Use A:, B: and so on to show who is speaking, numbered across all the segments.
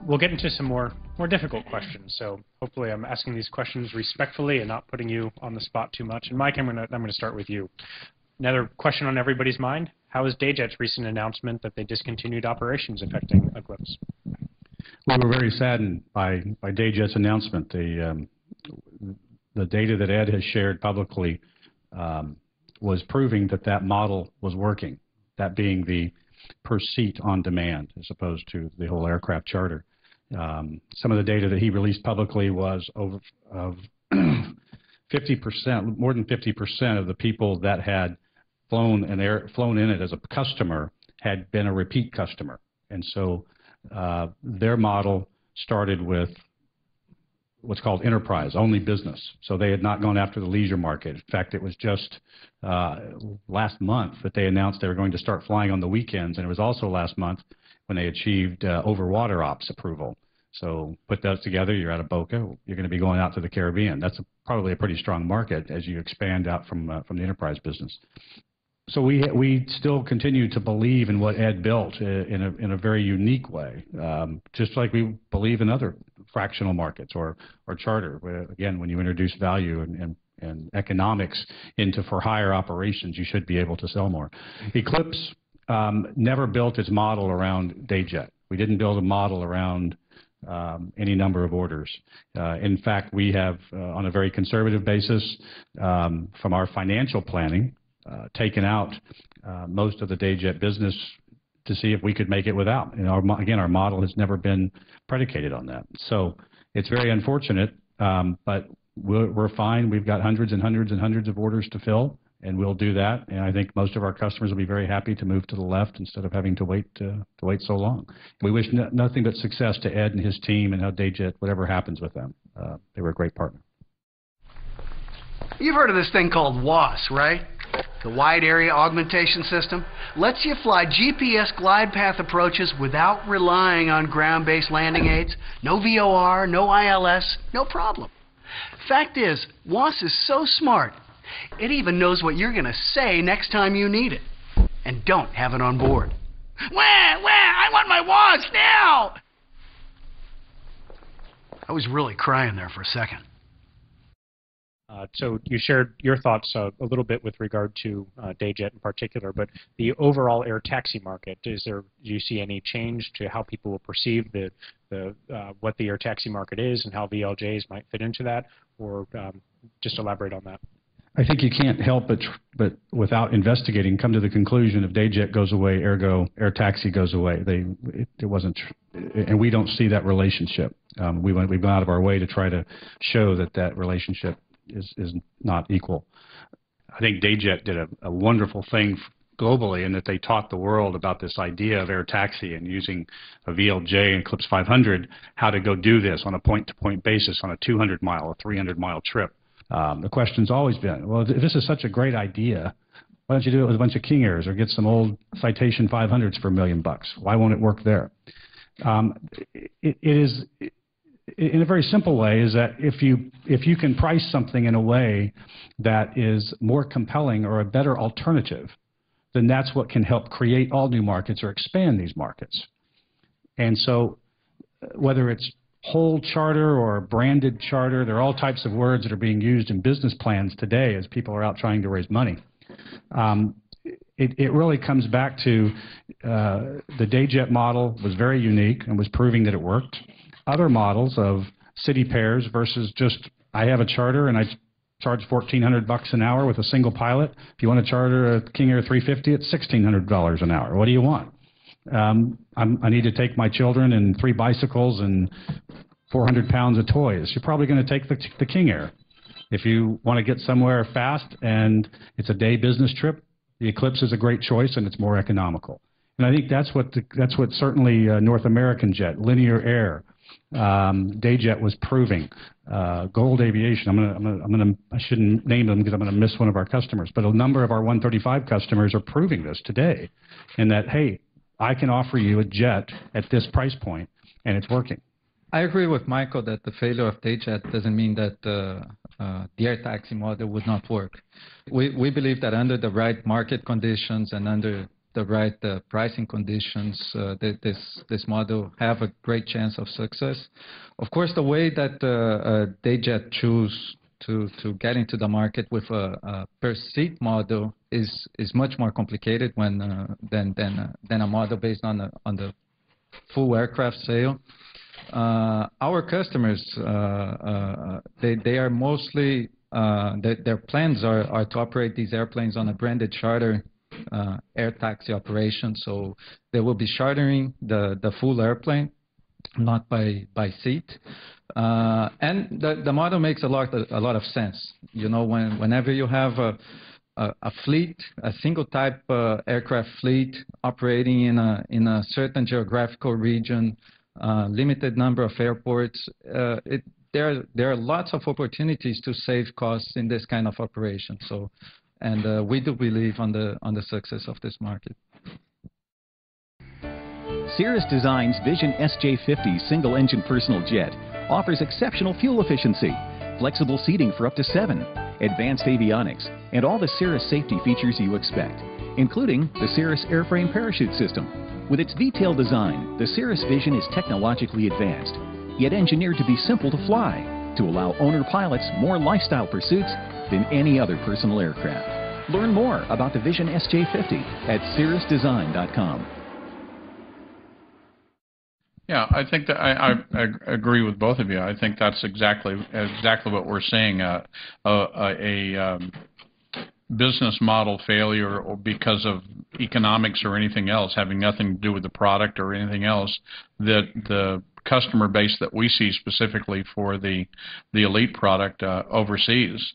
A: we'll get into some more difficult questions. So hopefully I'm asking these questions respectfully and not putting you on the spot too much. And Mike, I'm gonna start with you. Another question on everybody's mind: how is DayJet's recent announcement that they discontinued operations affecting Eclipse?
B: We were very saddened by DayJet's announcement. The data that Ed has shared publicly was proving that model was working, that being the per seat on demand as opposed to the whole aircraft charter. Some of the data that he released publicly was over 50%, more than 50% of the people that had flown in it as a customer had been a repeat customer. And so their model started with what's called enterprise, only business. So they had not gone after the leisure market. In fact, it was just last month that they announced they were going to start flying on the weekends, and it was also last month when they achieved over-water ops approval. So put those together, you're out of Boca, you're going to be going out to the Caribbean. That's probably a pretty strong market as you expand out from the enterprise business. So we still continue to believe in what Ed built in a very unique way, just like we believe in other fractional markets or charter. Where, again, when you introduce value and economics into for hire operations, you should be able to sell more. Eclipse never built its model around DayJet. We didn't build a model around any number of orders. In fact, we have, on a very conservative basis, from our financial planning, taken out most of the DayJet business to see if we could make it without. And again, our model has never been predicated on that. So it's very unfortunate, but we're fine. We've got hundreds and hundreds and hundreds of orders to fill, and we'll do that. And I think most of our customers will be very happy to move to the left instead of having to wait so long. We wish nothing but success to Ed and his team and how DayJet, whatever happens with them. They were a great partner.
C: You've heard of this thing called WAAS, right? The Wide Area Augmentation System lets you fly GPS glide path approaches without relying on ground-based landing aids. No VOR, no ILS, no problem. Fact is, WAAS is so smart, it even knows what you're going to say next time you need it. And don't have it on board. Wah, I want my WAAS now! I was really crying there for a second.
A: So you shared your thoughts a little bit with regard to DayJet in particular, but the overall air taxi market, do you see any change to how people will perceive what the air taxi market is and how VLJs might fit into that, or just elaborate on that?
B: I think you can't help but without investigating, come to the conclusion if DayJet goes away, ergo air taxi goes away. It wasn't, and we don't see that relationship. We've gone out of our way to try to show that relationship is not equal. I think DayJet did a wonderful thing globally in that they taught the world about this idea of air taxi and using a VLJ and Eclipse 500, how to go do this on a point-to-point basis on a 200-mile, a 300-mile trip. The question's always been, well, if this is such a great idea, why don't you do it with a bunch of King Airs or get some old Citation 500s for $1 million? Why won't it work there? It is, in a very simple way, is that if you can price something in a way that is more compelling or a better alternative, then that's what can help create all new markets or expand these markets. And so whether it's whole charter or branded charter, there are all types of words that are being used in business plans today as people are out trying to raise money. It really comes back to the DayJet model was very unique and was proving that it worked. Other models of city pairs versus just I have a charter and I charge $1,400 an hour with a single pilot. If you want to charter a King Air 350, it's $1,600 an hour. What do you want? I need to take my children and 3 bicycles and 400 pounds of toys. You're probably going to take the King Air. If you want to get somewhere fast and it's a day business trip, the Eclipse is a great choice and it's more economical. And I think that's what certainly North American Jet, Linear Air, DayJet was proving. Gold Aviation, I shouldn't name them because I'm going to miss one of our customers, but a number of our 135 customers are proving this today, in that, hey, I can offer you a jet at this price point, and it's working.
D: I agree with Michael that the failure of DayJet doesn't mean that the air taxi model would not work. We believe that under the right market conditions and under the right pricing conditions, this model have a great chance of success. Of course, the way that DayJet choose to get into the market with a per seat model is much more complicated than a model based on the full aircraft sale. Our customers, they are mostly their plans are to operate these airplanes on a branded charter air taxi operation. So they will be chartering the full airplane, not by seat. And the model makes a lot of sense. You know, whenever you have a fleet, a single type aircraft fleet operating in a certain geographical region, limited number of airports, there are lots of opportunities to save costs in this kind of operation. So, and we do believe on the success of this market.
E: Cirrus Design's Vision SJ50 single-engine personal jet offers exceptional fuel efficiency, flexible seating for up to 7, advanced avionics, and all the Cirrus safety features you expect, including the Cirrus airframe parachute system. With its detailed design, the Cirrus Vision is technologically advanced, yet engineered to be simple to fly, to allow owner pilots more lifestyle pursuits than any other personal aircraft. Learn more about the Vision SJ50 at cirrusdesign.com.
F: Yeah, I think that I agree with both of you. I think that's exactly what we're seeing. A business model failure or because of economics or anything else, having nothing to do with the product or anything else, that the customer base that we see specifically for the elite product overseas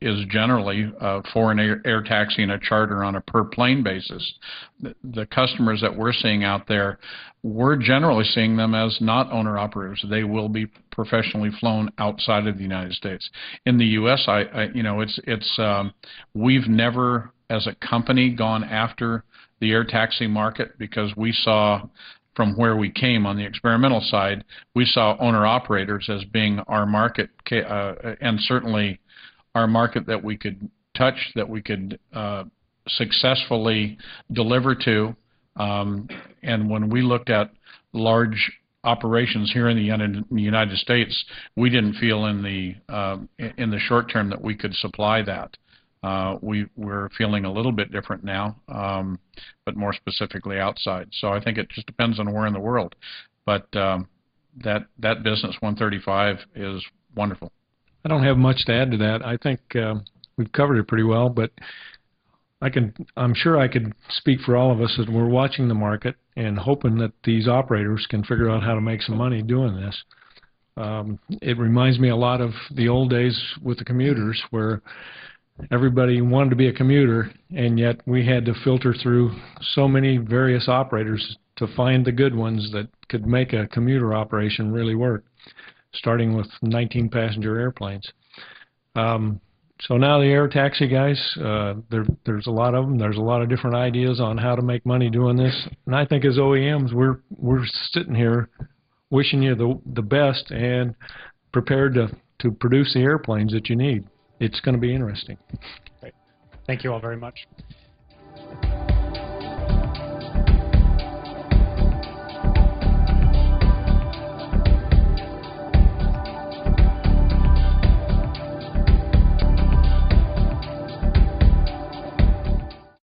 F: is generally for an air taxi and a charter on a per plane basis. The customers that we're seeing out there, we're generally seeing them as not owner operators. They will be professionally flown outside of the United States. In the U.S., we've never, as a company, gone after the air taxi market because we saw, from where we came on the experimental side, we saw owner operators as being our market, and certainly our market that we could touch, that we could successfully deliver to. And when we looked at large operations here in the United States, we didn't feel in the short term that we could supply that. We're feeling a little bit different now, but more specifically outside. So I think it just depends on where in the world. But that business 135 is wonderful.
G: I don't have much to add to that. I think we've covered it pretty well, but I'm sure I could speak for all of us that we're watching the market and hoping that these operators can figure out how to make some money doing this. It reminds me a lot of the old days with the commuters where everybody wanted to be a commuter, and yet we had to filter through so many various operators to find the good ones that could make a commuter operation really work, starting with 19-passenger airplanes. So now the air taxi guys, there's a lot of them. There's a lot of different ideas on how to make money doing this. And I think as OEMs, we're sitting here wishing you the best and prepared to produce the airplanes that you need. It's going to be interesting.
A: Great. Thank you all very much.